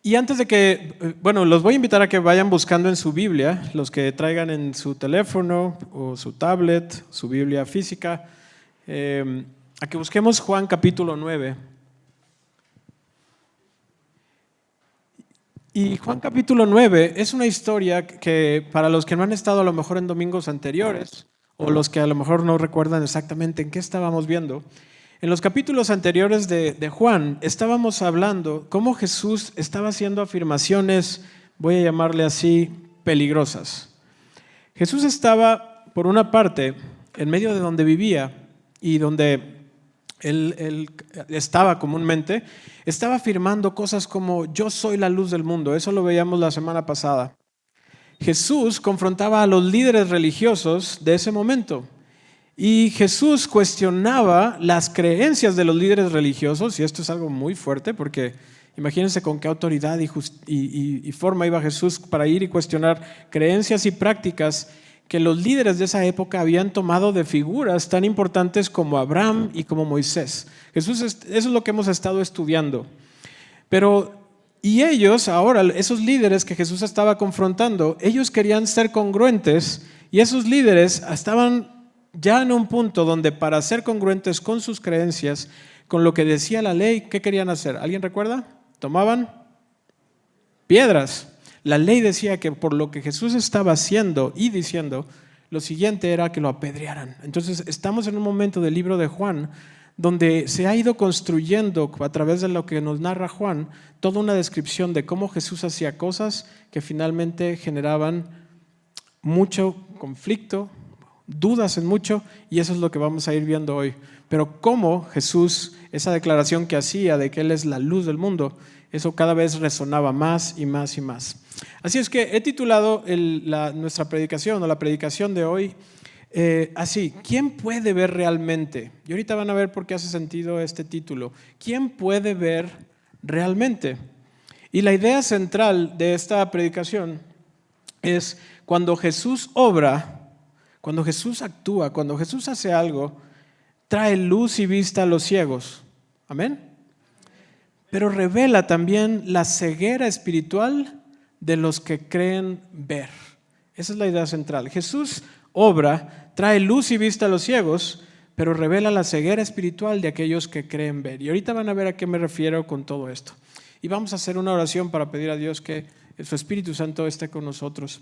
Y antes de que, bueno, los voy a invitar a que vayan buscando en su Biblia, los que traigan en su teléfono o su tablet, su Biblia física, a que busquemos Juan capítulo 9. Y Juan capítulo 9 es una historia que para los que no han estado a lo mejor en domingos anteriores, o los que a lo mejor no recuerdan exactamente en qué estábamos viendo, en los capítulos anteriores de Juan estábamos hablando cómo Jesús estaba haciendo afirmaciones, voy a llamarle así, peligrosas. Jesús estaba, por una parte, en medio de donde vivía y donde él estaba comúnmente, estaba afirmando cosas como yo soy la luz del mundo. Eso lo veíamos la semana pasada. Jesús confrontaba a los líderes religiosos de ese momento. Y Jesús cuestionaba las creencias de los líderes religiosos, y esto es algo muy fuerte porque imagínense con qué autoridad y forma iba Jesús para ir y cuestionar creencias y prácticas que los líderes de esa época habían tomado de figuras tan importantes como Abraham y como Moisés. Jesús, eso es lo que hemos estado estudiando. Y ellos, ahora, esos líderes que Jesús estaba confrontando, ellos querían ser congruentes y esos líderes estaban ya en un punto donde para ser congruentes con sus creencias, con lo que decía la ley, ¿qué querían hacer? ¿Alguien recuerda? Tomaban piedras. La ley decía que por lo que Jesús estaba haciendo y diciendo, lo siguiente era que lo apedrearan. Entonces estamos en un momento del libro de Juan donde se ha ido construyendo a través de lo que nos narra Juan toda una descripción de cómo Jesús hacía cosas que finalmente generaban mucho conflicto, dudas en mucho, y eso es lo que vamos a ir viendo hoy. Pero cómo Jesús, esa declaración que hacía de que Él es la luz del mundo, eso cada vez resonaba más y más y más. Así es que he titulado nuestra predicación o la predicación de hoy así: ¿quién puede ver realmente? Y ahorita van a ver por qué hace sentido este título. ¿Quién puede ver realmente? Y la idea central de esta predicación es cuando Jesús obra, cuando Jesús actúa, cuando Jesús hace algo, trae luz y vista a los ciegos. Amén. Pero revela también la ceguera espiritual de los que creen ver. Esa es la idea central. Jesús obra, trae luz y vista a los ciegos, pero revela la ceguera espiritual de aquellos que creen ver. Y ahorita van a ver a qué me refiero con todo esto. Y vamos a hacer una oración para pedir a Dios que su Espíritu Santo esté con nosotros.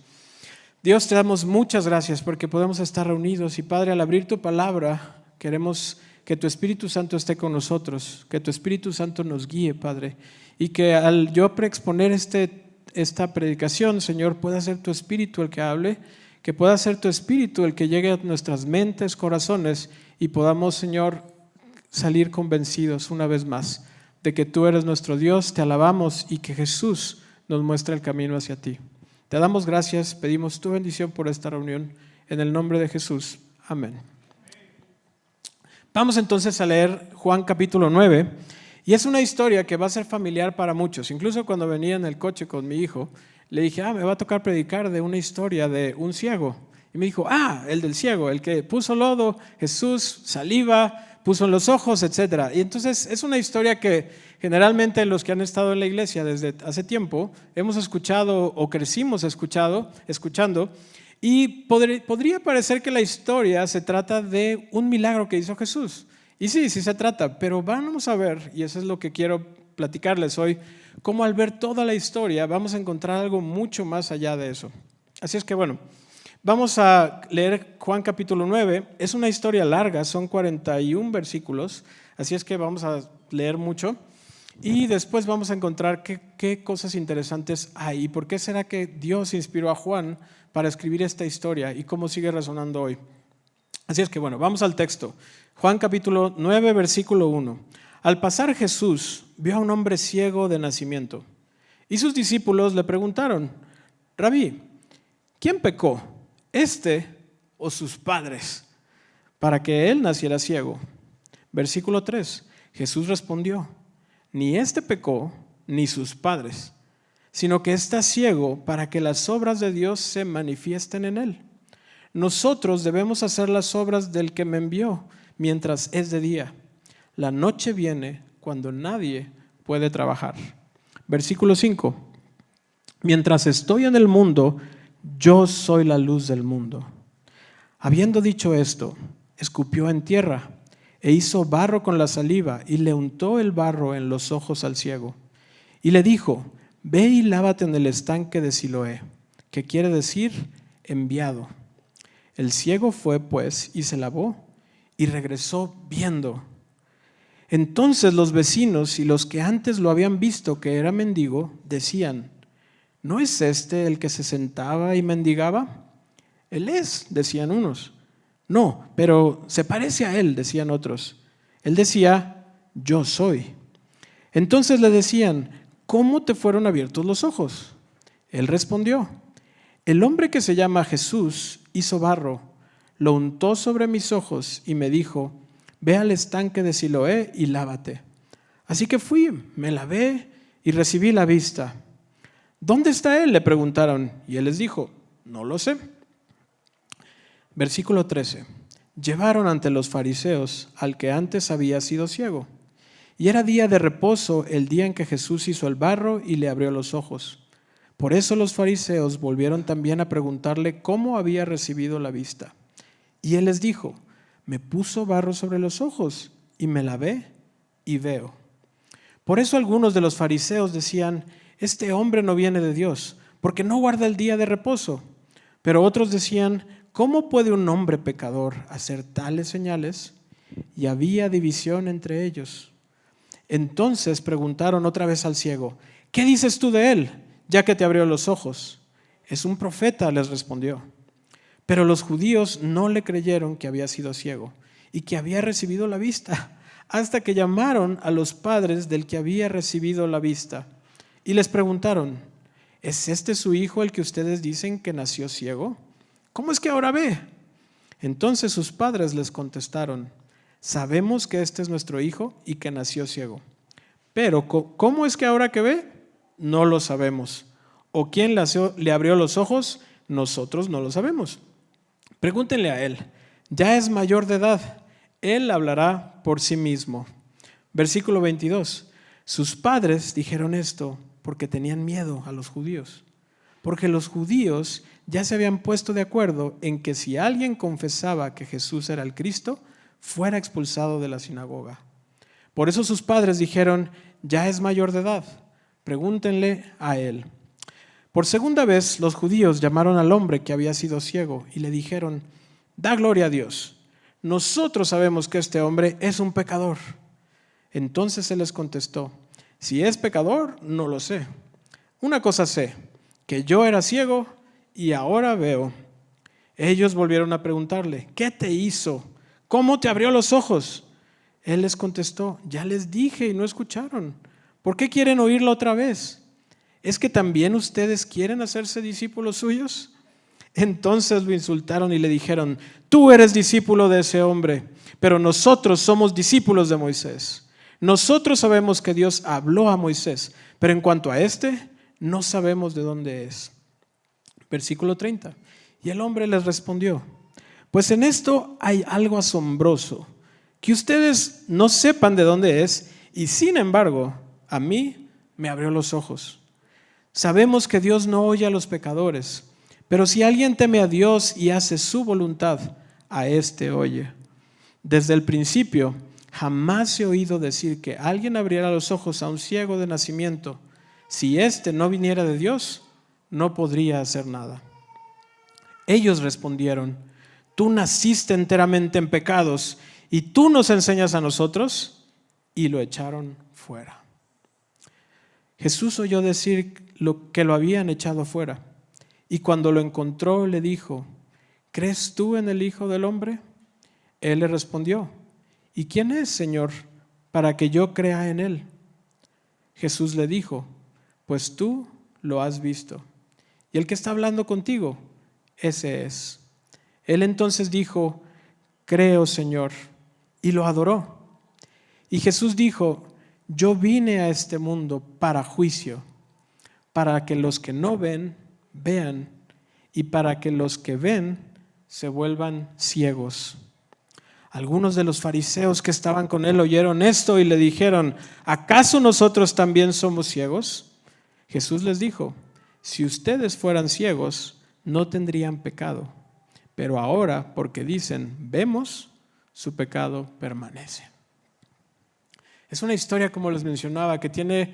Dios, te damos muchas gracias porque podemos estar reunidos y Padre, al abrir tu palabra, queremos que tu Espíritu Santo esté con nosotros, que tu Espíritu Santo nos guíe, Padre, y que al yo preexponer esta predicación, Señor, pueda ser tu Espíritu el que hable, que pueda ser tu Espíritu el que llegue a nuestras mentes, corazones y podamos, Señor, salir convencidos una vez más de que tú eres nuestro Dios, te alabamos y que Jesús nos muestra el camino hacia ti. Te damos gracias, pedimos tu bendición por esta reunión, en el nombre de Jesús. Amén. Vamos entonces a leer Juan capítulo 9, y es una historia que va a ser familiar para muchos. Incluso cuando venía en el coche con mi hijo, le dije, me va a tocar predicar de una historia de un ciego. Y me dijo, el del ciego, el que puso lodo, Jesús, saliva, puso en los ojos, etc. Y entonces es una historia que generalmente los que han estado en la iglesia desde hace tiempo hemos escuchado o crecimos escuchando, y podría parecer que la historia se trata de un milagro que hizo Jesús. Y sí se trata, pero vamos a ver, y eso es lo que quiero platicarles hoy, cómo al ver toda la historia vamos a encontrar algo mucho más allá de eso. Así es que bueno, vamos a leer Juan capítulo 9. Es una historia larga, son 41 versículos, así es que vamos a leer mucho y después vamos a encontrar qué cosas interesantes hay y por qué será que Dios inspiró a Juan para escribir esta historia y cómo sigue resonando hoy. Así es que bueno, vamos al texto. Juan capítulo 9, versículo 1. Al pasar Jesús vio a un hombre ciego de nacimiento y sus discípulos le preguntaron, Rabí, ¿quién pecó, este o sus padres, para que él naciera ciego? Versículo 3. Jesús respondió, ni este pecó, ni sus padres, sino que está ciego para que las obras de Dios se manifiesten en él. Nosotros debemos hacer las obras del que me envió mientras es de día. La noche viene cuando nadie puede trabajar. Versículo 5. Mientras estoy en el mundo, yo soy la luz del mundo. Habiendo dicho esto, escupió en tierra e hizo barro con la saliva y le untó el barro en los ojos al ciego. Y le dijo: ve y lávate en el estanque de Siloé, que quiere decir enviado. El ciego fue pues y se lavó y regresó viendo. Entonces los vecinos y los que antes lo habían visto que era mendigo decían: ¿no es este el que se sentaba y mendigaba? Él es, decían unos. No, pero se parece a él, decían otros. Él decía: yo soy. Entonces le decían: ¿cómo te fueron abiertos los ojos? Él respondió: el hombre que se llama Jesús hizo barro, lo untó sobre mis ojos y me dijo: ve al estanque de Siloé y lávate. Así que fui, me lavé y recibí la vista. ¿Dónde está él?, le preguntaron, y él les dijo: no lo sé. Versículo 13. Llevaron ante los fariseos al que antes había sido ciego. Y era día de reposo el día en que Jesús hizo el barro y le abrió los ojos. Por eso los fariseos volvieron también a preguntarle cómo había recibido la vista. Y él les dijo: me puso barro sobre los ojos y me lavé y veo. Por eso algunos de los fariseos decían: este hombre no viene de Dios, porque no guarda el día de reposo. Pero otros decían: ¿cómo puede un hombre pecador hacer tales señales? Y había división entre ellos. Entonces preguntaron otra vez al ciego: ¿qué dices tú de él, ya que te abrió los ojos? Es un profeta, les respondió. Pero los judíos no le creyeron que había sido ciego y que había recibido la vista, hasta que llamaron a los padres del que había recibido la vista y les preguntaron: ¿es este su hijo el que ustedes dicen que nació ciego? ¿Cómo es que ahora ve? Entonces sus padres les contestaron: sabemos que este es nuestro hijo y que nació ciego. Pero ¿cómo es que ahora que ve? No lo sabemos. ¿O quién le abrió los ojos? Nosotros no lo sabemos. Pregúntenle a él. Ya es mayor de edad. Él hablará por sí mismo. Versículo 22. Sus padres dijeron esto porque tenían miedo a los judíos. Porque los judíos ya se habían puesto de acuerdo en que si alguien confesaba que Jesús era el Cristo, fuera expulsado de la sinagoga. Por eso sus padres dijeron: ya es mayor de edad, pregúntenle a él. Por segunda vez los judíos llamaron al hombre que había sido ciego y le dijeron: da gloria a Dios, nosotros sabemos que este hombre es un pecador. Entonces él les contestó: si es pecador, no lo sé. Una cosa sé, que yo era ciego y ahora veo. Ellos volvieron a preguntarle: ¿qué te hizo? ¿Cómo te abrió los ojos? Él les contestó: ya les dije y no escucharon. ¿Por qué quieren oírlo otra vez? ¿Es que también ustedes quieren hacerse discípulos suyos? Entonces lo insultaron y le dijeron: tú eres discípulo de ese hombre, pero nosotros somos discípulos de Moisés. Nosotros sabemos que Dios habló a Moisés, pero en cuanto a este, no sabemos de dónde es. Versículo 30. Y el hombre les respondió: pues en esto hay algo asombroso, que ustedes no sepan de dónde es, y sin embargo, a mí me abrió los ojos. Sabemos que Dios no oye a los pecadores, pero si alguien teme a Dios y hace su voluntad, a éste oye. Desde el principio, jamás he oído decir que alguien abriera los ojos a un ciego de nacimiento. Si éste no viniera de Dios, no podría hacer nada. Ellos respondieron: tú naciste enteramente en pecados y tú nos enseñas a nosotros. Y lo echaron fuera. Jesús oyó decir que lo habían echado fuera, y cuando lo encontró le dijo: ¿crees tú en el Hijo del Hombre? Él le respondió: ¿y quién es, Señor, para que yo crea en él? Jesús le dijo: pues tú lo has visto, y el que está hablando contigo, ese es. Él entonces dijo: creo, Señor, y lo adoró. Y Jesús dijo: yo vine a este mundo para juicio, para que los que no ven, vean, y para que los que ven se vuelvan ciegos. Algunos de los fariseos que estaban con él oyeron esto y le dijeron: ¿acaso nosotros también somos ciegos? Jesús les dijo: si ustedes fueran ciegos, no tendrían pecado. Pero ahora, porque dicen, vemos, su pecado permanece. Es una historia, como les mencionaba, que tiene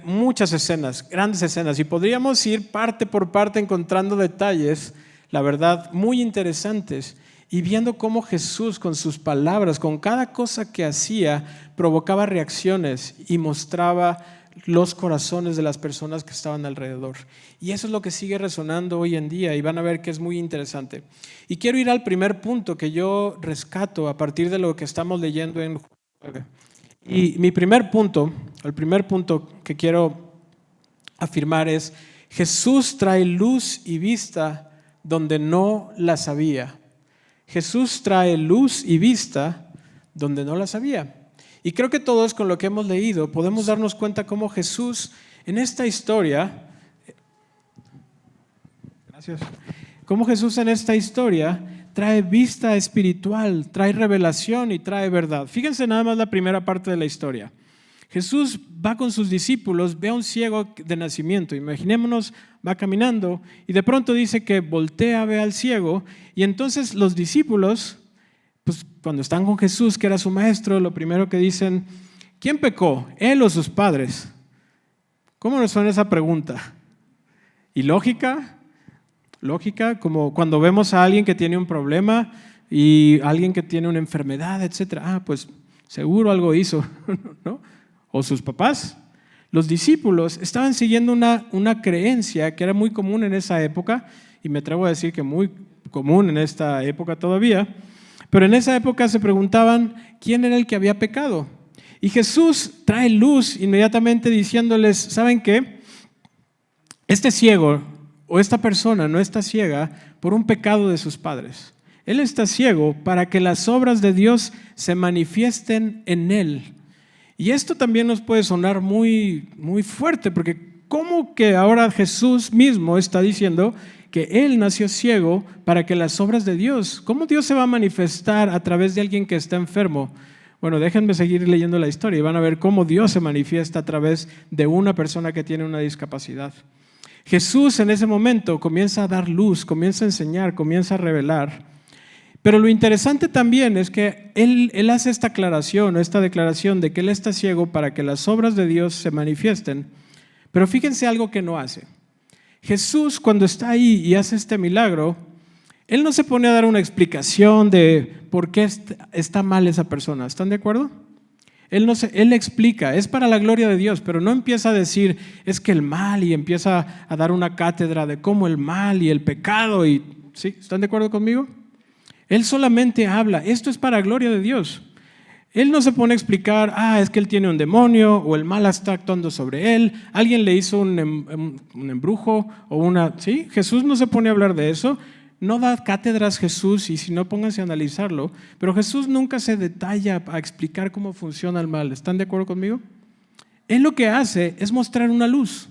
muchas escenas, grandes escenas, y podríamos ir parte por parte encontrando detalles, la verdad, muy interesantes, y viendo cómo Jesús con sus palabras, con cada cosa que hacía, provocaba reacciones y mostraba los corazones de las personas que estaban alrededor. Y eso es lo que sigue resonando hoy en día, y van a ver que es muy interesante. Y quiero ir al primer punto que yo rescato a partir de lo que estamos leyendo en Juan 9. Y mi primer punto, el primer punto que quiero afirmar es: Jesús trae luz y vista donde no las había. Jesús trae luz y vista donde no las había. Y creo que todos, con lo que hemos leído, podemos darnos cuenta cómo Jesús en esta historia, trae vista espiritual, trae revelación y trae verdad. Fíjense nada más la primera parte de la historia. Jesús va con sus discípulos, ve a un ciego de nacimiento, imaginémonos, va caminando y de pronto dice que voltea, ve al ciego, y entonces los discípulos, pues cuando están con Jesús, que era su maestro, lo primero que dicen: ¿quién pecó, él o sus padres? ¿Cómo nos suena esa pregunta? ¿Y lógica, como cuando vemos a alguien que tiene un problema y alguien que tiene una enfermedad, etcétera? Pues seguro algo hizo, ¿no? O sus papás. Los discípulos estaban siguiendo una creencia que era muy común en esa época, y me atrevo a decir que muy común en esta época todavía, pero en esa época se preguntaban quién era el que había pecado. Y Jesús trae luz inmediatamente diciéndoles: ¿saben qué? Este ciego o esta persona no está ciega por un pecado de sus padres. Él está ciego para que las obras de Dios se manifiesten en él. Y esto también nos puede sonar muy, muy fuerte, porque ¿cómo que ahora Jesús mismo está diciendo que Él nació ciego para que las obras de Dios? ¿Cómo Dios se va a manifestar a través de alguien que está enfermo? Bueno, déjenme seguir leyendo la historia y van a ver cómo Dios se manifiesta a través de una persona que tiene una discapacidad. Jesús en ese momento comienza a dar luz, comienza a enseñar, comienza a revelar. Pero lo interesante también es que él hace esta aclaración, esta declaración de que Él está ciego para que las obras de Dios se manifiesten. Pero fíjense algo que no hace. Jesús, cuando está ahí y hace este milagro, Él no se pone a dar una explicación de por qué está mal esa persona. ¿Están de acuerdo? Él explica, es para la gloria de Dios, pero no empieza a decir es que el mal, y empieza a dar una cátedra de cómo el mal y el pecado. ¿Sí? ¿Están de acuerdo conmigo? Él solamente habla, esto es para gloria de Dios. Él no se pone a explicar, es que él tiene un demonio, o el mal está actuando sobre él, alguien le hizo un embrujo, ¿sí? Jesús no se pone a hablar de eso, no da cátedras Jesús, y si no, pónganse a analizarlo, pero Jesús nunca se detalla a explicar cómo funciona el mal. ¿Están de acuerdo conmigo? Él lo que hace es mostrar una luz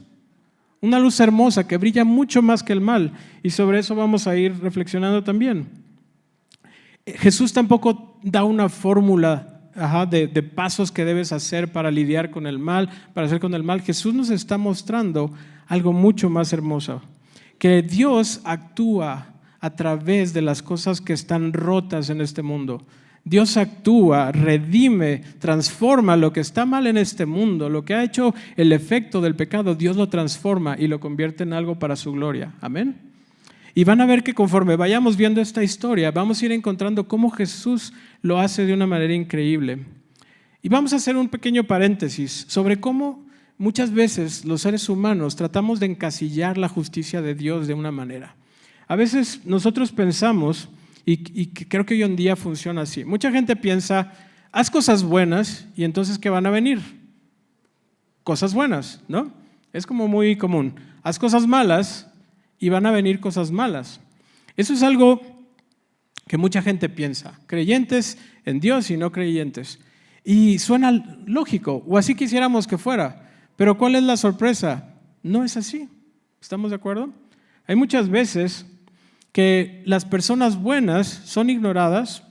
hermosa que brilla mucho más que el mal, y sobre eso vamos a ir reflexionando también. Jesús tampoco da una fórmula de pasos que debes hacer para lidiar con el mal, para hacer con el mal. Jesús nos está mostrando algo mucho más hermoso, que Dios actúa a través de las cosas que están rotas en este mundo. Dios actúa, redime, transforma lo que está mal en este mundo, lo que ha hecho el efecto del pecado. Dios lo transforma y lo convierte en algo para su gloria. Amén. Y van a ver que conforme vayamos viendo esta historia, vamos a ir encontrando cómo Jesús lo hace de una manera increíble. Y vamos a hacer un pequeño paréntesis sobre cómo muchas veces los seres humanos tratamos de encasillar la justicia de Dios de una manera. A veces nosotros pensamos, y creo que hoy en día funciona así, mucha gente piensa, haz cosas buenas y entonces ¿qué van a venir? Cosas buenas, ¿no? Es como muy común. Haz cosas malas y van a venir cosas malas. Eso es algo que mucha gente piensa, creyentes en Dios y no creyentes. Y suena lógico, o así quisiéramos que fuera, pero ¿cuál es la sorpresa? No es así. ¿Estamos de acuerdo? Hay muchas veces que las personas buenas son ignoradas.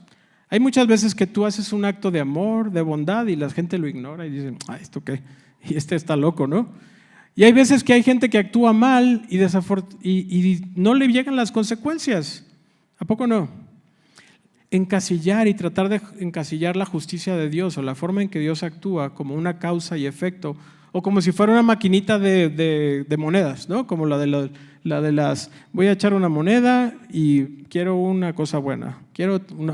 Hay muchas veces que tú haces un acto de amor, de bondad, y la gente lo ignora y dice, ¿esto qué? Y este está loco, ¿no? Y hay veces que hay gente que actúa mal y no le llegan las consecuencias. ¿A poco no? Encasillar y tratar de encasillar la justicia de Dios o la forma en que Dios actúa como una causa y efecto, o como si fuera una maquinita de monedas, ¿no? Como la de las, voy a echar una moneda y quiero una cosa buena,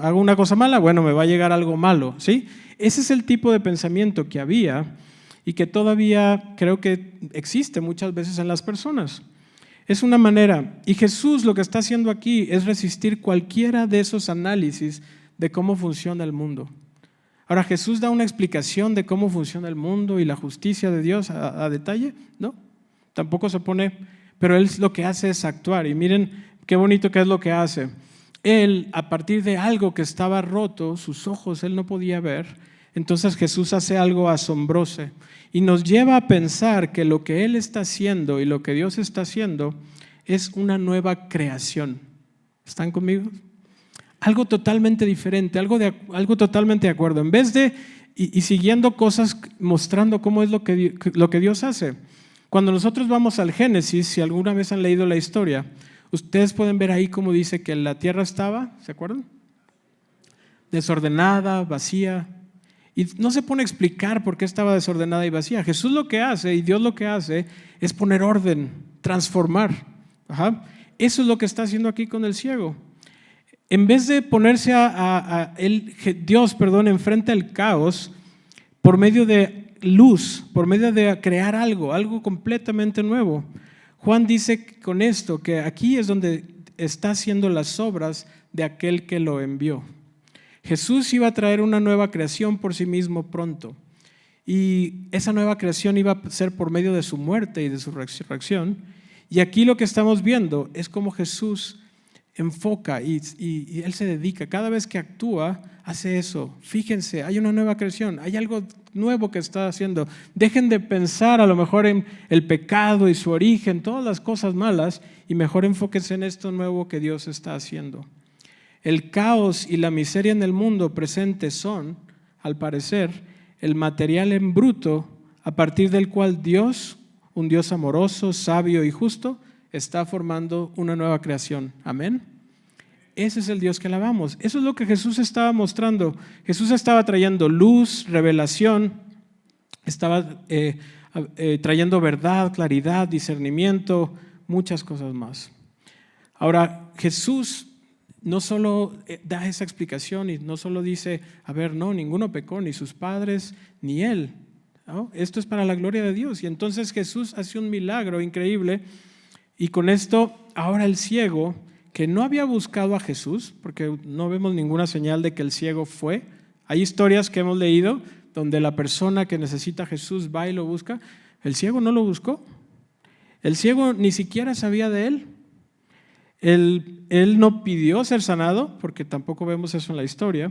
hago una cosa mala, bueno, me va a llegar algo malo, ¿sí? Ese es el tipo de pensamiento que había y que todavía creo que existe muchas veces en las personas. Es una manera, y Jesús lo que está haciendo aquí es resistir cualquiera de esos análisis de cómo funciona el mundo. Ahora, ¿Jesús da una explicación de cómo funciona el mundo y la justicia de Dios a detalle? No, tampoco se pone, pero Él lo que hace es actuar. Y miren qué bonito que es lo que hace. Él, a partir de algo que estaba roto, sus ojos, Él no podía ver, entonces Jesús hace algo asombroso y nos lleva a pensar que lo que Él está haciendo y lo que Dios está haciendo es una nueva creación. ¿Están conmigo? Algo totalmente diferente, algo totalmente de acuerdo. En vez de, y siguiendo cosas, mostrando cómo es lo que Dios hace. Cuando nosotros vamos al Génesis, si alguna vez han leído la historia, ustedes pueden ver ahí cómo dice que la tierra estaba, ¿se acuerdan? Desordenada, vacía. Y no se pone a explicar por qué estaba desordenada y vacía. Jesús lo que hace y Dios lo que hace es poner orden, transformar. Ajá. Eso es lo que está haciendo aquí con el ciego. En vez de ponerse Dios enfrente al caos por medio de luz, por medio de crear algo completamente nuevo. Juan dice con esto que aquí es donde está haciendo las obras de aquel que lo envió. Jesús iba a traer una nueva creación por sí mismo pronto. Y esa nueva creación iba a ser por medio de su muerte y de su resurrección. Y aquí lo que estamos viendo es cómo Jesús enfoca y Él se dedica. Cada vez que actúa, hace eso. Fíjense, hay una nueva creación, hay algo nuevo que está haciendo. Dejen de pensar a lo mejor en el pecado y su origen, todas las cosas malas, y mejor enfóquense en esto nuevo que Dios está haciendo. El caos y la miseria en el mundo presente son, al parecer, el material en bruto a partir del cual Dios, un Dios amoroso, sabio y justo, está formando una nueva creación. Amén. Ese es el Dios que alabamos. Eso es lo que Jesús estaba mostrando. Jesús estaba trayendo luz, revelación, estaba trayendo verdad, claridad, discernimiento, muchas cosas más. Ahora, Jesús no solo da esa explicación y no solo dice, a ver, no, ninguno pecó, ni sus padres, ni él, ¿no? Esto es para la gloria de Dios. Y entonces Jesús hace un milagro increíble y con esto ahora el ciego, que no había buscado a Jesús, porque no vemos ninguna señal de que el ciego fue. Hay historias que hemos leído donde la persona que necesita a Jesús va y lo busca. El ciego no lo buscó. El ciego ni siquiera sabía de él. Él no pidió ser sanado, porque tampoco vemos eso en la historia,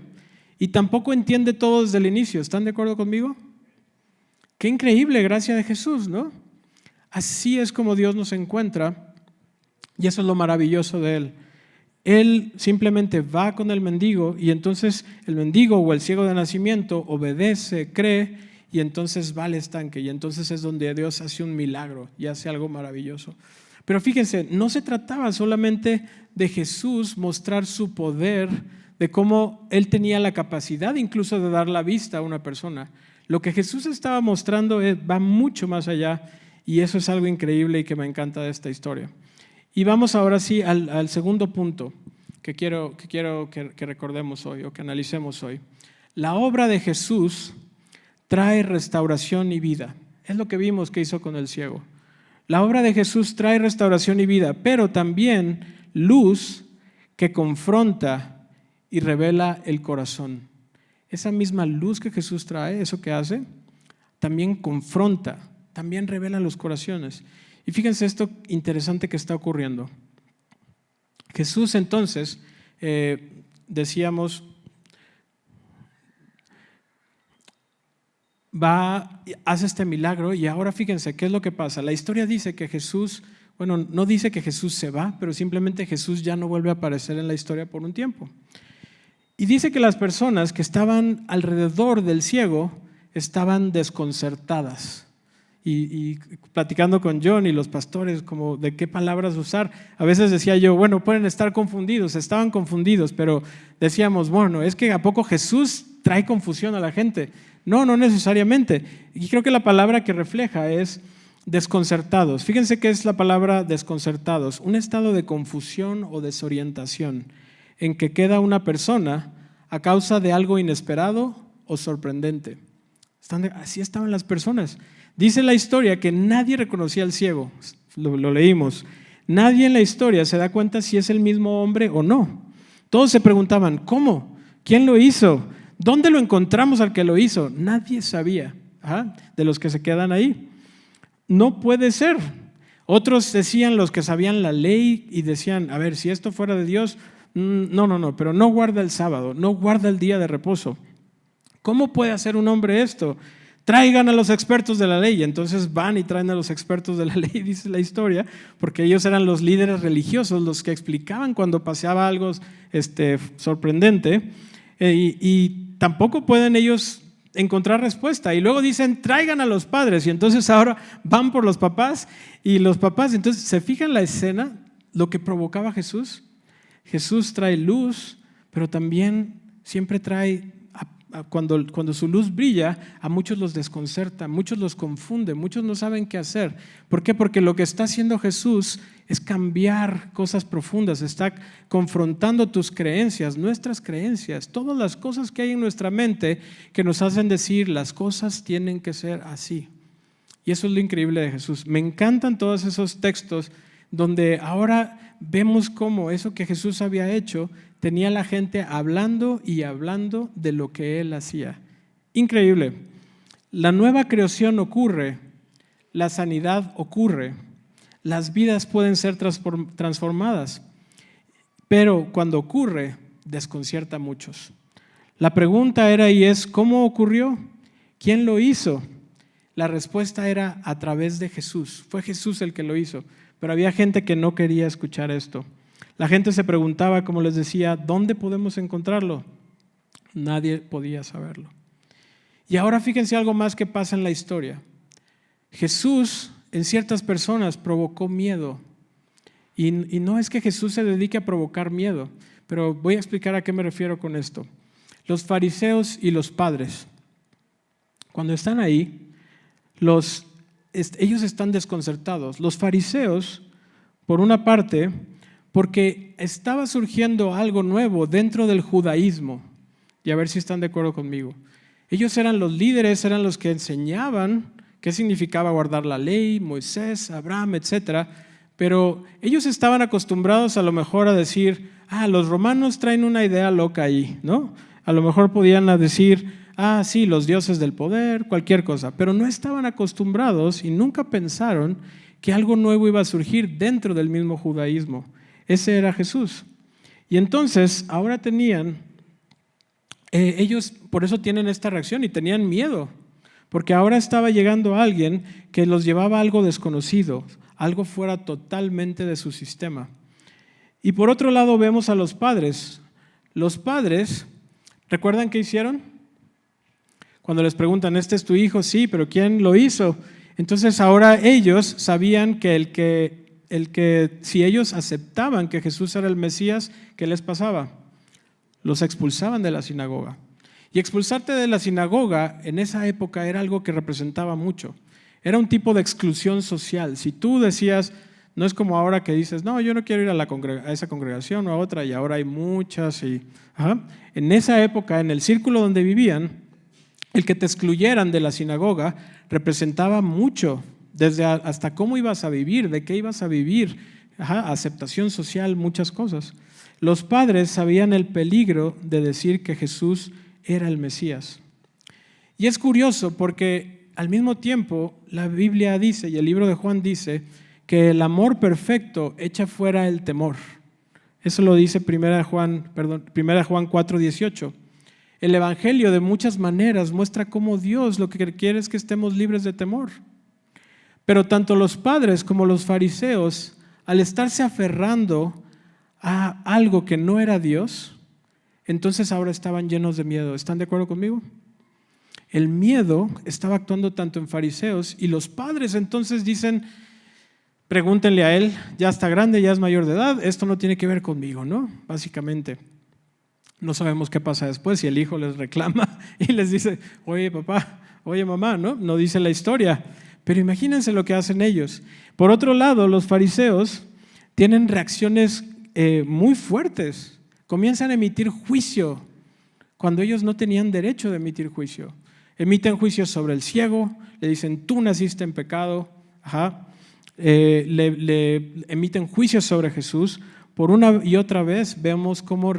y tampoco entiende todo desde el inicio. ¿Están de acuerdo conmigo? Qué increíble gracia de Jesús, ¿no? Así es como Dios nos encuentra, y eso es lo maravilloso de Él. Él simplemente va con el mendigo, y entonces el mendigo o el ciego de nacimiento obedece, cree, y entonces va al estanque, y entonces es donde Dios hace un milagro y hace algo maravilloso. Pero fíjense, no se trataba solamente de Jesús mostrar su poder, de cómo Él tenía la capacidad incluso de dar la vista a una persona. Lo que Jesús estaba mostrando va mucho más allá y eso es algo increíble y que me encanta de esta historia. Y vamos ahora sí al segundo punto que quiero que recordemos hoy o que analicemos hoy. La obra de Jesús trae restauración y vida. Es lo que vimos que hizo con el ciego. La obra de Jesús trae restauración y vida, pero también luz que confronta y revela el corazón. Esa misma luz que Jesús trae, eso que hace, también confronta, también revela los corazones. Y fíjense esto interesante que está ocurriendo. Jesús entonces, decíamos, hace este milagro y ahora fíjense qué es lo que pasa. La historia dice que Jesús, no dice que Jesús se va, pero simplemente Jesús ya no vuelve a aparecer en la historia por un tiempo. Y dice que las personas que estaban alrededor del ciego estaban desconcertadas. y platicando con John y los pastores como de qué palabras usar. A veces decía yo, bueno, pueden estar confundidos, estaban confundidos, pero decíamos, bueno, es que ¿a poco Jesús trae confusión a la gente? No, no necesariamente. Y creo que la palabra que refleja es desconcertados. Fíjense qué es la palabra desconcertados, un estado de confusión o desorientación en que queda una persona a causa de algo inesperado o sorprendente. Así estaban las personas. Dice la historia que nadie reconocía al ciego, lo leímos. Nadie en la historia se da cuenta si es el mismo hombre o no. Todos se preguntaban, ¿cómo? ¿Quién lo hizo? ¿Dónde lo encontramos al que lo hizo? Nadie sabía, de los que se quedan ahí. No puede ser. Otros decían, los que sabían la ley, y decían, a ver, si esto fuera de Dios, no, pero no guarda el sábado, no guarda el día de reposo. ¿Cómo puede hacer un hombre esto? Traigan a los expertos de la ley. Entonces van y traen a los expertos de la ley, dice la historia, porque ellos eran los líderes religiosos, los que explicaban cuando paseaba algo sorprendente, y tampoco pueden ellos encontrar respuesta. Y luego dicen, traigan a los padres, y entonces ahora van por los papás, y los papás, entonces se fijan la escena, lo que provocaba Jesús. Jesús trae luz, pero también siempre trae, cuando su luz brilla, a muchos los desconcerta, muchos los confunde, muchos no saben qué hacer. ¿Por qué? Porque lo que está haciendo Jesús es cambiar cosas profundas, está confrontando tus creencias, nuestras creencias, todas las cosas que hay en nuestra mente que nos hacen decir las cosas tienen que ser así. Y eso es lo increíble de Jesús. Me encantan todos esos textos donde ahora vemos cómo eso que Jesús había hecho tenía la gente hablando y hablando de lo que Él hacía. Increíble. La nueva creación ocurre, la sanidad ocurre, las vidas pueden ser transformadas, pero cuando ocurre, desconcierta a muchos. La pregunta era y es, ¿cómo ocurrió? ¿Quién lo hizo? La respuesta era a través de Jesús. Fue Jesús el que lo hizo, pero había gente que no quería escuchar esto. La gente se preguntaba, como les decía, ¿dónde podemos encontrarlo? Nadie podía saberlo. Y ahora fíjense algo más que pasa en la historia. Jesús en ciertas personas provocó miedo. Y no es que Jesús se dedique a provocar miedo, pero voy a explicar a qué me refiero con esto. Los fariseos y los padres, cuando están ahí, ellos están desconcertados. Los fariseos, por una parte, porque estaba surgiendo algo nuevo dentro del judaísmo. Y a ver si están de acuerdo conmigo. Ellos eran los líderes, eran los que enseñaban qué significaba guardar la ley, Moisés, Abraham, etc. Pero ellos estaban acostumbrados a lo mejor a decir, los romanos traen una idea loca ahí, ¿no? A lo mejor podían decir, sí, los dioses del poder, cualquier cosa. Pero no estaban acostumbrados y nunca pensaron que algo nuevo iba a surgir dentro del mismo judaísmo. Ese era Jesús. Y entonces, ahora ellos por eso tienen esta reacción y tenían miedo, porque ahora estaba llegando alguien que los llevaba a algo desconocido, algo fuera totalmente de su sistema. Y por otro lado vemos a los padres. Los padres, ¿recuerdan qué hicieron? Cuando les preguntan, ¿este es tu hijo? Sí, pero ¿quién lo hizo? Entonces ahora ellos sabían que si ellos aceptaban que Jesús era el Mesías, ¿qué les pasaba? Los expulsaban de la sinagoga. Y expulsarte de la sinagoga en esa época era algo que representaba mucho. Era un tipo de exclusión social. Si tú decías, no es como ahora que dices, no, yo no quiero ir a esa congregación o a otra, y ahora hay muchas. En esa época, en el círculo donde vivían, el que te excluyeran de la sinagoga representaba mucho, desde hasta cómo ibas a vivir, de qué ibas a vivir, aceptación social, muchas cosas. Los padres sabían el peligro de decir que Jesús era el Mesías. Y es curioso porque al mismo tiempo la Biblia dice, y el libro de Juan dice, que el amor perfecto echa fuera el temor. Eso lo dice 1 Juan 4:18. El Evangelio de muchas maneras muestra cómo Dios lo que quiere es que estemos libres de temor. Pero tanto los padres como los fariseos, al estarse aferrando a algo que no era Dios, entonces ahora estaban llenos de miedo. ¿Están de acuerdo conmigo? El miedo estaba actuando tanto en fariseos y los padres entonces dicen, pregúntenle a él, ya está grande, ya es mayor de edad, esto no tiene que ver conmigo, ¿no? Básicamente. No sabemos qué pasa después, si el hijo les reclama y les dice, oye papá, oye mamá, ¿no? No dice la historia, pero imagínense lo que hacen ellos. Por otro lado, los fariseos tienen reacciones muy fuertes, comienzan a emitir juicio cuando ellos no tenían derecho de emitir juicio. Emiten juicios sobre el ciego, le dicen, tú naciste en pecado, le emiten juicios sobre Jesús. Por una y otra vez vemos cómo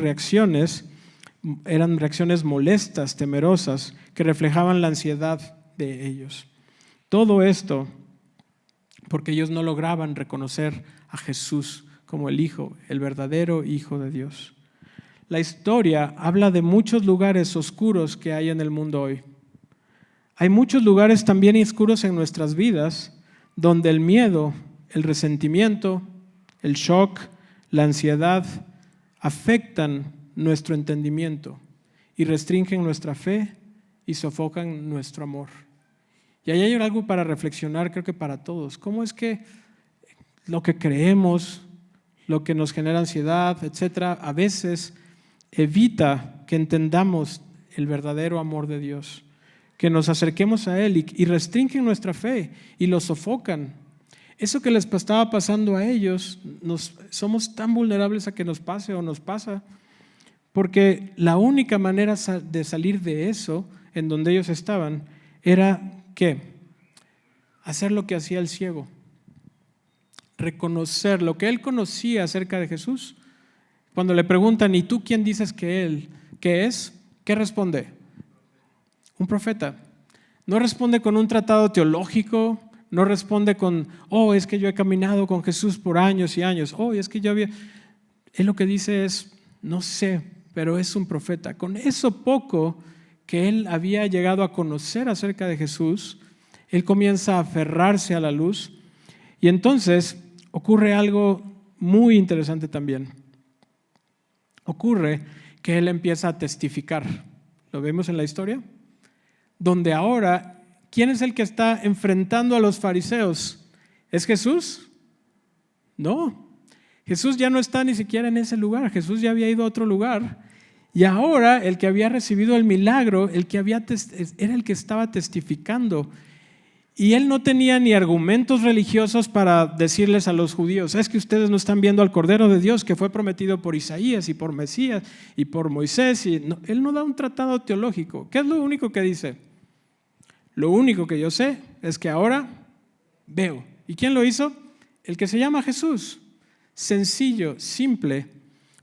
eran reacciones molestas, temerosas, que reflejaban la ansiedad de ellos. Todo esto porque ellos no lograban reconocer a Jesús como el Hijo, el verdadero Hijo de Dios. La historia habla de muchos lugares oscuros que hay en el mundo hoy. Hay muchos lugares también oscuros en nuestras vidas donde el miedo, el resentimiento, el shock, la ansiedad afectan nuestro entendimiento y restringen nuestra fe y sofocan nuestro amor. Y ahí hay algo para reflexionar, creo que para todos. ¿Cómo es que lo que creemos, lo que nos genera ansiedad, etcétera, a veces evita que entendamos el verdadero amor de Dios, que nos acerquemos a Él y restringen nuestra fe y lo sofocan? Eso que les estaba pasando a ellos, somos tan vulnerables a que nos pase o nos pasa, porque la única manera de salir de eso, en donde ellos estaban, era ¿qué? Hacer lo que hacía el ciego, reconocer lo que él conocía acerca de Jesús. Cuando le preguntan, ¿y tú quién dices que es? ¿Qué responde? Un profeta. No responde con un tratado teológico, no responde con, es que yo he caminado con Jesús por años y años, es que yo había… Él lo que dice es, no sé, pero es un profeta. Con eso poco que él había llegado a conocer acerca de Jesús, él comienza a aferrarse a la luz y entonces ocurre algo muy interesante también. Ocurre que él empieza a testificar. ¿Lo vemos en la historia? Donde ahora, ¿quién es el que está enfrentando a los fariseos? ¿Es Jesús? No. Jesús ya no está ni siquiera en ese lugar. Jesús ya había ido a otro lugar. Y ahora el que había recibido el milagro, era el que estaba testificando. Y él no tenía ni argumentos religiosos para decirles a los judíos, es que ustedes no están viendo al Cordero de Dios que fue prometido por Isaías y por Mesías y por Moisés. Él no da un tratado teológico. ¿Qué es lo único que dice? Lo único que yo sé es que ahora veo. ¿Y quién lo hizo? El que se llama Jesús. Sencillo, simple,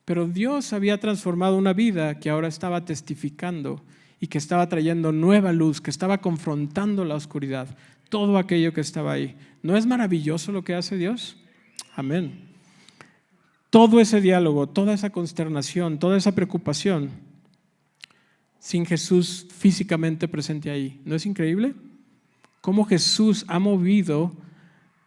pero Dios había transformado una vida que ahora estaba testificando y que estaba trayendo nueva luz, que estaba confrontando la oscuridad, todo aquello que estaba ahí. ¿No es maravilloso lo que hace Dios? Amén. Todo ese diálogo, toda esa consternación, toda esa preocupación, sin Jesús físicamente presente ahí. ¿No es increíble? Cómo Jesús ha movido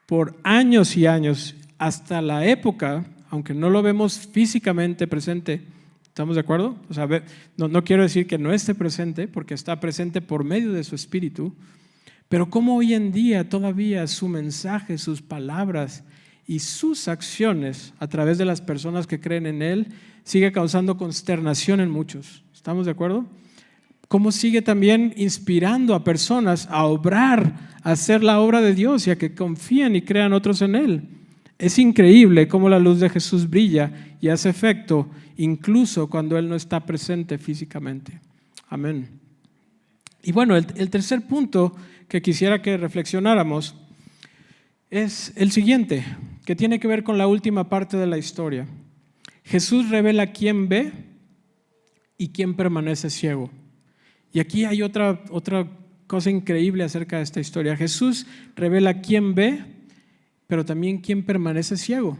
por años y años hasta la época, aunque no lo vemos físicamente presente. ¿Estamos de acuerdo? O sea, no quiero decir que no esté presente, porque está presente por medio de su Espíritu, pero cómo hoy en día todavía su mensaje, sus palabras y sus acciones a través de las personas que creen en Él sigue causando consternación en muchos. ¿Estamos de acuerdo? Cómo sigue también inspirando a personas a obrar, a hacer la obra de Dios y a que confíen y crean otros en Él. Es increíble cómo la luz de Jesús brilla y hace efecto incluso cuando Él no está presente físicamente. Amén. Y bueno, el tercer punto que quisiera que reflexionáramos es el siguiente, que tiene que ver con la última parte de la historia. Jesús revela quién ve y quién permanece ciego. Y aquí hay otra cosa increíble acerca de esta historia. Jesús revela quién ve, pero también quién permanece ciego.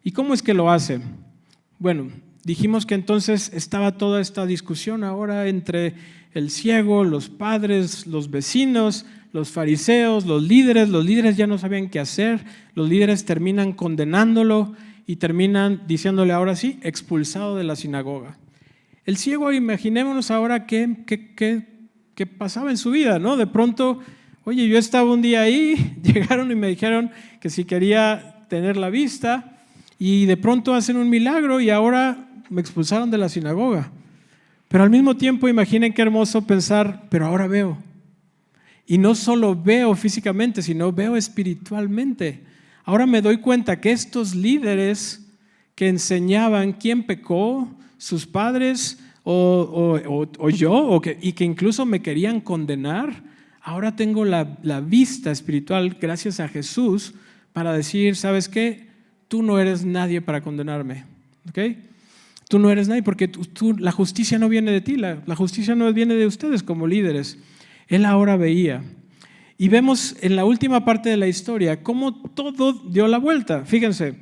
¿Y cómo es que lo hace? Bueno, dijimos que entonces estaba toda esta discusión ahora entre el ciego, los padres, los vecinos, los fariseos, los líderes ya no sabían qué hacer, los líderes terminan condenándolo y terminan diciéndole ahora sí, expulsado de la sinagoga. El ciego, imaginémonos ahora qué que pasaba en su vida, ¿no? De pronto, oye, yo estaba un día ahí, llegaron y me dijeron que si quería tener la vista y de pronto hacen un milagro y ahora me expulsaron de la sinagoga. Pero al mismo tiempo, imaginen qué hermoso pensar, pero ahora veo. Y no solo veo físicamente, sino veo espiritualmente. Ahora me doy cuenta que estos líderes que enseñaban quién pecó, sus padres o yo, y que incluso me querían condenar, ahora tengo la vista espiritual gracias a Jesús para decir, ¿sabes qué? Tú no eres nadie para condenarme, ¿ok? Tú no eres nadie porque la justicia no viene de ti, la justicia no viene de ustedes como líderes. Él ahora veía. Y vemos en la última parte de la historia cómo todo dio la vuelta. Fíjense,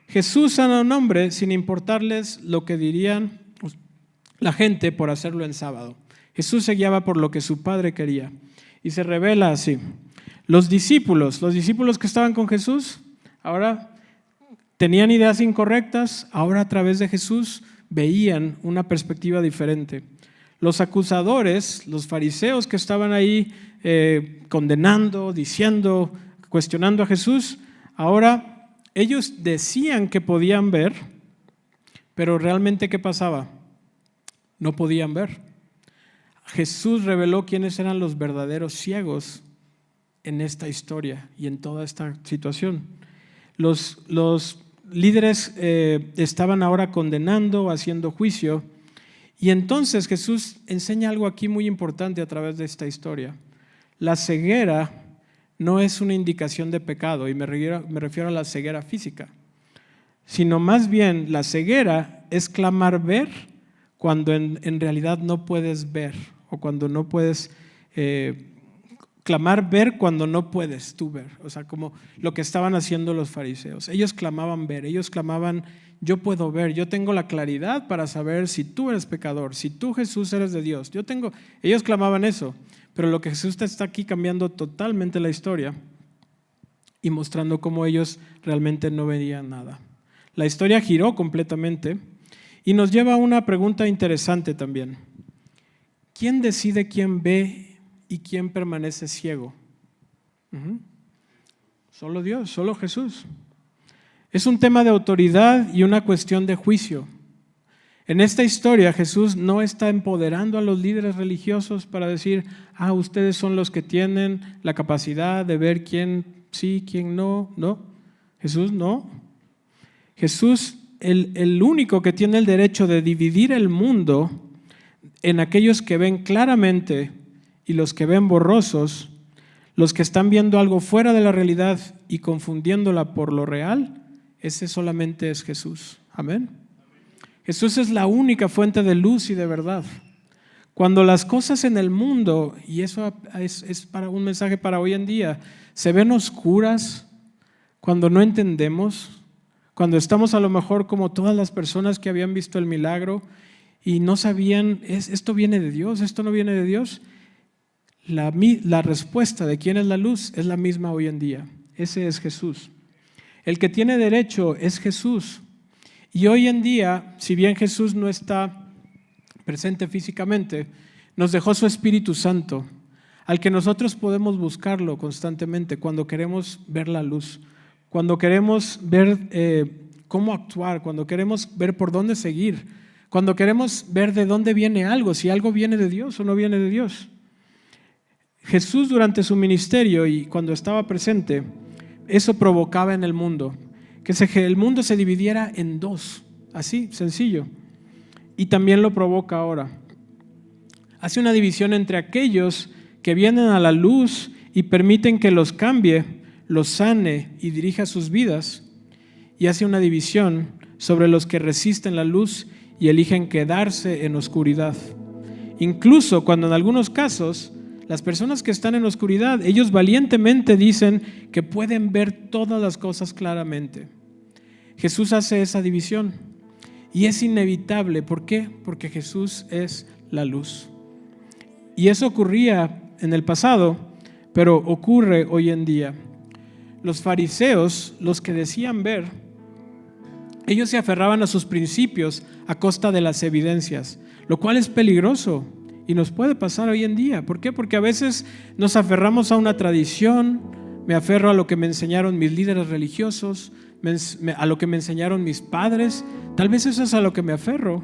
Jesús sana a un hombre sin importarles lo que dirían la gente por hacerlo en sábado. Jesús se guiaba por lo que su Padre quería. Y se revela así. Los discípulos que estaban con Jesús, ahora tenían ideas incorrectas, ahora a través de Jesús veían una perspectiva diferente. Los acusadores, los fariseos que estaban ahí condenando, diciendo, cuestionando a Jesús, ahora ellos decían que podían ver, pero realmente ¿qué pasaba? No podían ver. Jesús reveló quiénes eran los verdaderos ciegos en esta historia y en toda esta situación. Los líderes estaban ahora condenando, haciendo juicio, y entonces Jesús enseña algo aquí muy importante a través de esta historia. La ceguera no es una indicación de pecado, y me refiero a la ceguera física, sino más bien la ceguera es clamar ver cuando en realidad no puedes ver, o cuando no puedes clamar ver cuando no puedes tú ver. O sea, como lo que estaban haciendo los fariseos. Ellos clamaban ver, ellos clamaban, yo puedo ver, yo tengo la claridad para saber si tú eres pecador, si tú, Jesús, eres de Dios. Ellos clamaban eso, pero lo que Jesús está aquí cambiando totalmente la historia y mostrando cómo ellos realmente no veían nada. La historia giró completamente y nos lleva a una pregunta interesante también. ¿Quién decide quién ve y quién permanece ciego? Solo Dios, solo Jesús. Es un tema de autoridad y una cuestión de juicio. En esta historia Jesús no está empoderando a los líderes religiosos para decir, ustedes son los que tienen la capacidad de ver quién sí, quién no. No, Jesús no. Jesús, el único que tiene el derecho de dividir el mundo en aquellos que ven claramente y los que ven borrosos, los que están viendo algo fuera de la realidad y confundiéndola por lo real, ese solamente es Jesús. Amén. Jesús es la única fuente de luz y de verdad. Cuando las cosas en el mundo, y eso es para un mensaje para hoy en día, se ven oscuras, cuando no entendemos, cuando estamos a lo mejor como todas las personas que habían visto el milagro y no sabían, ¿esto viene de Dios? ¿Esto no viene de Dios? La respuesta de quién es la luz es la misma hoy en día. Ese es Jesús. El que tiene derecho es Jesús. Y hoy en día, si bien Jesús no está presente físicamente, nos dejó su Espíritu Santo, al que nosotros podemos buscarlo constantemente cuando queremos ver la luz, cuando queremos ver cómo actuar, cuando queremos ver por dónde seguir, cuando queremos ver de dónde viene algo, si algo viene de Dios o no viene de Dios. Jesús durante su ministerio y cuando estaba presente, eso provocaba en el mundo, que el mundo se dividiera en dos, así, sencillo. Y también lo provoca ahora. Hace una división entre aquellos que vienen a la luz y permiten que los cambie, los sane y dirija sus vidas, y hace una división sobre los que resisten la luz y eligen quedarse en oscuridad. Incluso cuando en algunos casos las personas que están en oscuridad, ellos valientemente dicen que pueden ver todas las cosas claramente. Jesús hace esa división y es inevitable. ¿Por qué? Porque Jesús es la luz. Y eso ocurría en el pasado, pero ocurre hoy en día. Los fariseos, los que decían ver, ellos se aferraban a sus principios a costa de las evidencias, lo cual es peligroso Y nos puede pasar hoy en día. ¿Por qué? Porque a veces nos aferramos a una tradición, me aferro a lo que me enseñaron mis líderes religiosos, a lo que me enseñaron mis padres. Tal vez eso es a lo que me aferro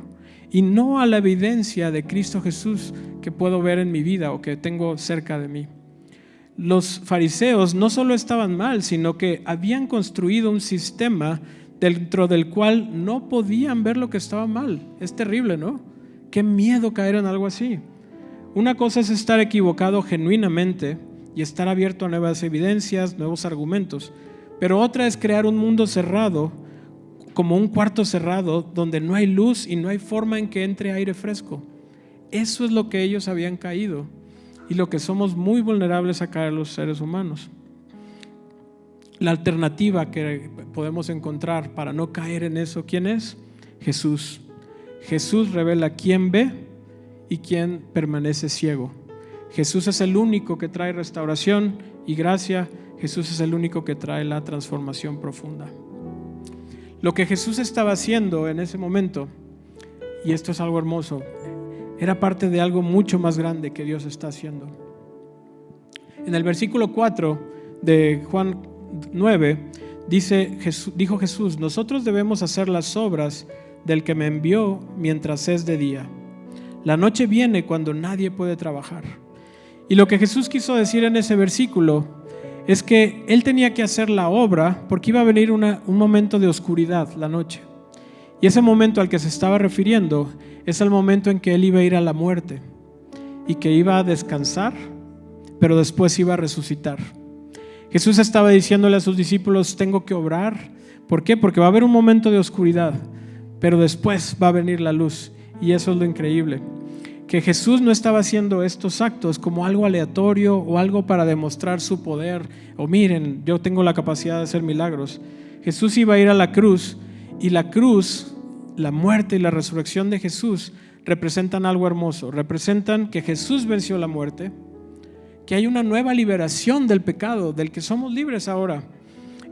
y no a la evidencia de Cristo Jesús que puedo ver en mi vida o que tengo cerca de mí. Los fariseos no solo estaban mal, sino que habían construido un sistema dentro del cual no podían ver lo que estaba mal. Es terrible, ¿no? Qué miedo caer en algo así. Una cosa es estar equivocado genuinamente y estar abierto a nuevas evidencias, nuevos argumentos, pero otra es crear un mundo cerrado, como un cuarto cerrado, donde no hay luz y no hay forma en que entre aire fresco. Eso es lo que ellos habían caído y lo que somos muy vulnerables a caer los seres humanos. La alternativa que podemos encontrar para no caer en eso, ¿quién es? Jesús. Jesús revela quién ve y quién permanece ciego. Jesús es el único que trae restauración y gracia. Jesús es el único que trae la transformación profunda. Lo que Jesús estaba haciendo en ese momento, y esto es algo hermoso, era parte de algo mucho más grande que Dios está haciendo. En el versículo 4 de Juan 9 dijo Jesús: nosotros debemos hacer las obras del que me envió mientras es de día. La noche viene cuando nadie puede trabajar. Y lo que Jesús quiso decir en ese versículo es que Él tenía que hacer la obra porque iba a venir un momento de oscuridad, la noche. Y ese momento al que se estaba refiriendo es el momento en que Él iba a ir a la muerte y que iba a descansar, pero después iba a resucitar. Jesús estaba diciéndole a sus discípulos: tengo que obrar. ¿Por qué? Porque va a haber un momento de oscuridad, pero después va a venir la luz. Y eso es lo increíble, que Jesús no estaba haciendo estos actos como algo aleatorio o algo para demostrar su poder, o miren, yo tengo la capacidad de hacer milagros. Jesús iba a ir a la cruz, y la cruz, la muerte y la resurrección de Jesús representan algo hermoso. Representan que Jesús venció la muerte, que hay una nueva liberación del pecado, del que somos libres ahora,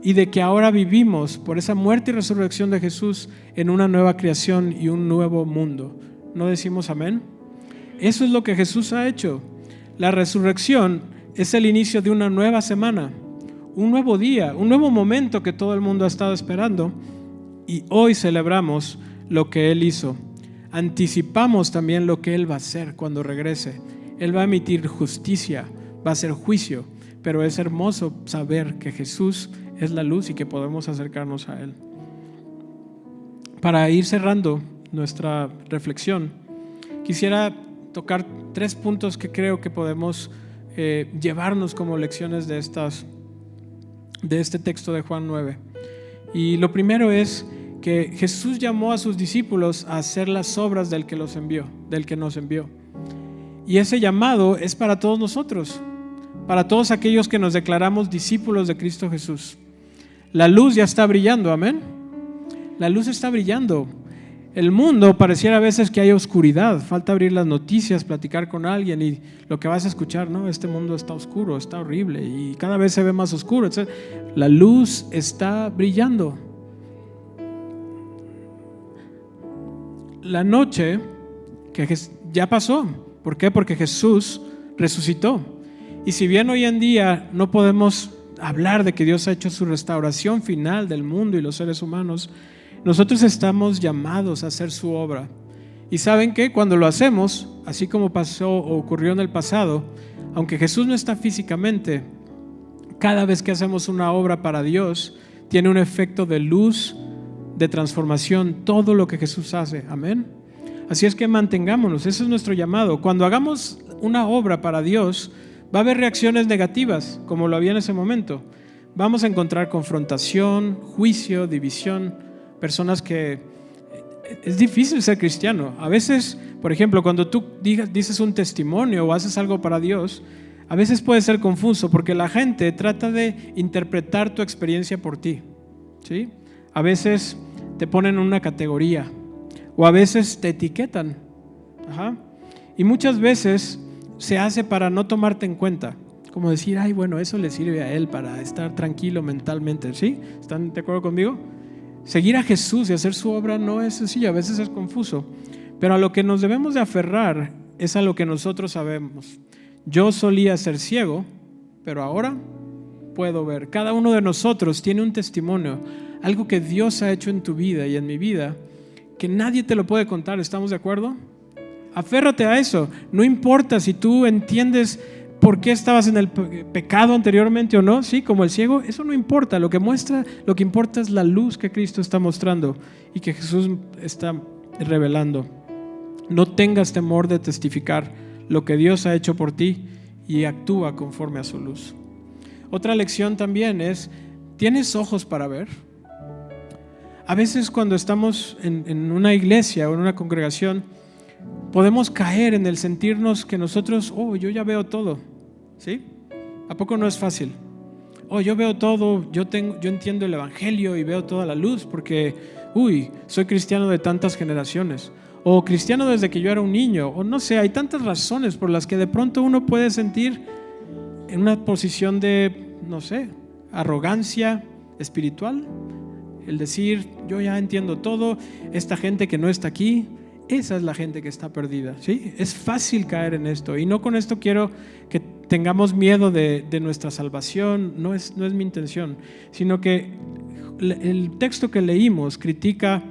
y de que ahora vivimos por esa muerte y resurrección de Jesús en una nueva creación y un nuevo mundo. ¿No decimos amén? Eso es lo que Jesús ha hecho. La resurrección es el inicio de una nueva semana, un nuevo día, un nuevo momento que todo el mundo ha estado esperando, y hoy celebramos lo que Él hizo. Anticipamos también lo que Él va a hacer cuando regrese. Él va a emitir justicia, va a hacer juicio, pero es hermoso saber que Jesús es la luz y que podemos acercarnos a Él. Para ir cerrando nuestra reflexión, quisiera tocar 3 puntos que creo que podemos llevarnos como lecciones de este texto de Juan 9. Y lo primero es que Jesús llamó a sus discípulos a hacer las obras del que nos envió. Y ese llamado es para todos nosotros, para todos aquellos que nos declaramos discípulos de Cristo Jesús. La luz ya está brillando, amén. La luz está brillando. El mundo pareciera a veces que hay oscuridad, falta abrir las noticias, platicar con alguien y lo que vas a escuchar, no, este mundo está oscuro, está horrible y cada vez se ve más oscuro. La luz está brillando. La noche que ya pasó. ¿Por qué? Porque Jesús resucitó. Y si bien hoy en día no podemos hablar de que Dios ha hecho su restauración final del mundo y los seres humanos, nosotros estamos llamados a hacer su obra. Y ¿saben qué? Cuando lo hacemos, así como pasó o ocurrió en el pasado, aunque Jesús no está físicamente, cada vez que hacemos una obra para Dios, tiene un efecto de luz, de transformación, todo lo que Jesús hace. Amén. Así es que mantengámonos, ese es nuestro llamado. Cuando hagamos una obra para Dios, va a haber reacciones negativas, como lo había en ese momento. Vamos a encontrar confrontación, juicio, división, personas que es difícil ser cristiano. A veces, por ejemplo, cuando tú dices un testimonio o haces algo para Dios, a veces puede ser confuso porque la gente trata de interpretar tu experiencia por ti, ¿sí? A veces te ponen en una categoría o a veces te etiquetan. Y muchas veces se hace para no tomarte en cuenta, como decir, ay, bueno, eso le sirve a él para estar tranquilo mentalmente, ¿sí? ¿Están de acuerdo conmigo? Seguir a Jesús y hacer su obra no es sencillo, a veces es confuso, pero a lo que nos debemos de aferrar es a lo que nosotros sabemos. Yo solía ser ciego, pero ahora puedo ver. Cada uno de nosotros tiene un testimonio, algo que Dios ha hecho en tu vida y en mi vida, que nadie te lo puede contar. ¿Estamos de acuerdo? Aférrate a eso. No importa si tú entiendes por qué estabas en el pecado anteriormente o no, sí, como el ciego, eso no importa. Lo que importa es la luz que Cristo está mostrando y que Jesús está revelando. No tengas temor de testificar lo que Dios ha hecho por ti y actúa conforme a su luz. Otra lección también es: ¿tienes ojos para ver? A veces cuando estamos en una iglesia o en una congregación, podemos caer en el sentirnos que nosotros, yo ya veo todo, ¿sí? ¿A poco no es fácil? Yo veo todo, yo entiendo el evangelio y veo toda la luz porque, soy cristiano de tantas generaciones, o cristiano desde que yo era un niño, o no sé, hay tantas razones por las que de pronto uno puede sentir en una posición de, no sé, arrogancia espiritual, el decir, yo ya entiendo todo, esta gente que no está aquí, esa es la gente que está perdida, ¿sí? Es fácil caer en esto, y no con esto quiero que tengamos miedo de nuestra salvación, no es mi intención, sino que el texto que leímos critica,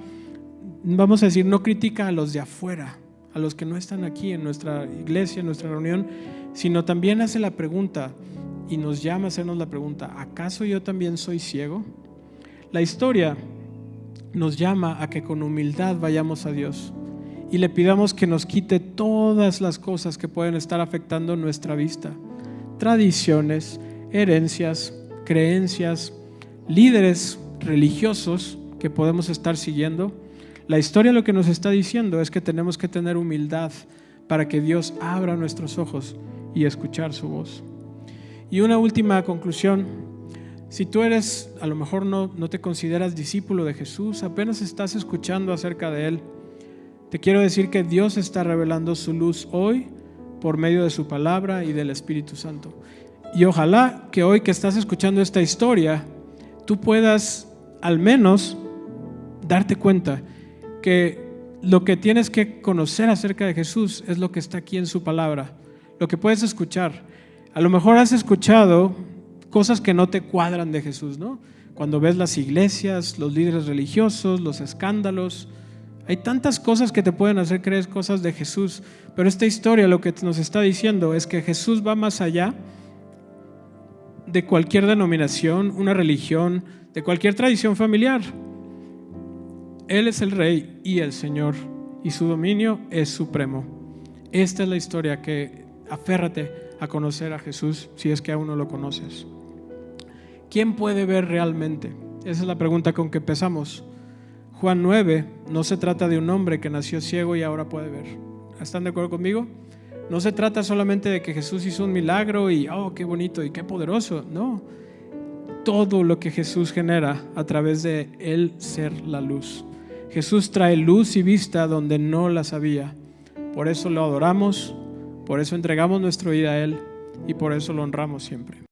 vamos a decir, no critica a los de afuera, a los que no están aquí en nuestra iglesia, en nuestra reunión, sino también hace la pregunta y nos llama a hacernos la pregunta: ¿acaso yo también soy ciego? La historia nos llama a que con humildad vayamos a Dios y le pidamos que nos quite todas las cosas que pueden estar afectando nuestra vista: tradiciones, herencias, creencias, líderes religiosos que podemos estar siguiendo. La historia lo que nos está diciendo es que tenemos que tener humildad para que Dios abra nuestros ojos y escuchar su voz. Y una última conclusión: si tú eres, a lo mejor no te consideras discípulo de Jesús, apenas estás escuchando acerca de Él, te quiero decir que Dios está revelando su luz hoy por medio de su palabra y del Espíritu Santo. Y ojalá que hoy que estás escuchando esta historia, tú puedas al menos darte cuenta que lo que tienes que conocer acerca de Jesús es lo que está aquí en su palabra, lo que puedes escuchar. A lo mejor has escuchado cosas que no te cuadran de Jesús, ¿no? Cuando ves las iglesias, los líderes religiosos, los escándalos, hay tantas cosas que te pueden hacer creer cosas de Jesús, pero esta historia lo que nos está diciendo es que Jesús va más allá de cualquier denominación, una religión, de cualquier tradición familiar. Él es el Rey y el Señor, y su dominio es supremo. Esta es la historia que aférrate a conocer a Jesús si es que aún no lo conoces. ¿Quién puede ver realmente? Esa es la pregunta con que empezamos. Juan 9 no se trata de un hombre que nació ciego y ahora puede ver. ¿Están de acuerdo conmigo? No se trata solamente de que Jesús hizo un milagro y qué bonito y qué poderoso. No, todo lo que Jesús genera a través de Él ser la luz. Jesús trae luz y vista donde no las había. Por eso lo adoramos, por eso entregamos nuestra vida a Él y por eso lo honramos siempre.